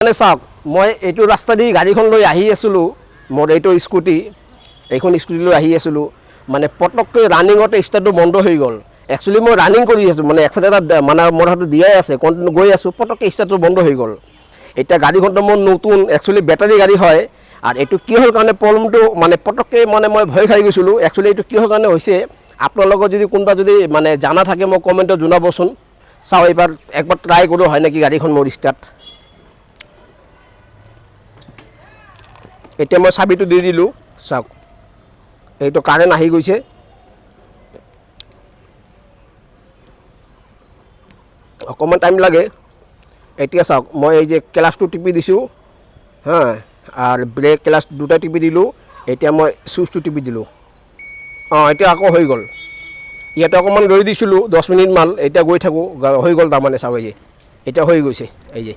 মানে চাওক মই এইটো ৰাস্তা দি গাড়ীখন লৈ আহি আছিলোঁ মোৰ এইটো স্কুটি এইখন স্কুটি লৈ আহি আছিলোঁ মানে পটককৈ ৰানিঙতে ষ্টাৰ্টটো বন্ধ হৈ গ'ল একচুৱেলি মই ৰানিং কৰি আছোঁ মানে এক্সিডেণ্ট মানে মোৰ হাতত দিয়াই আছে কণ্টিনিউ গৈ আছোঁ পটককৈ ষ্টাৰ্টটো বন্ধ হৈ গ'ল এতিয়া গাড়ীখনটো মোৰ নতুন একচুৱেলি বেটাৰী গাড়ী হয় আৰু এইটো কিহৰ কাৰণে প্ৰব্লেমটো মানে পটককৈ মানে মই ভয় খাই গৈছিলোঁ একচুৱেলি এইটো কিহৰ কাৰণে হৈছে আপোনালোকৰ যদি কোনোবা যদি মানে জানা থাকে মোক কমেণ্টত জনাবচোন চাওঁ এইবাৰ একবাৰ ট্ৰাই কৰোঁ হয় নেকি গাড়ীখন মোৰ ষ্টাৰ্ট এতিয়া মই চাবিটো দি দিলোঁ চাওক এইটো কাৰেণ্ট আহি গৈছে অকণমান টাইম লাগে এতিয়া চাওক মই এই যে ক্লাছটো টিপি দিছোঁ হা আৰু ব্ৰেক ক্লাছ দুটা টিপি দিলোঁ এতিয়া মই চুইচটো টিপি দিলোঁ অঁ এতিয়া আকৌ হৈ গ'ল ইয়াতে অকণমান ৰৈ দিছিলোঁ 10 মিনিটমান এতিয়া গৈ থাকোঁ হৈ গ'ল তাৰমানে চাওক এই যে এতিয়া হৈ গৈছে এই যে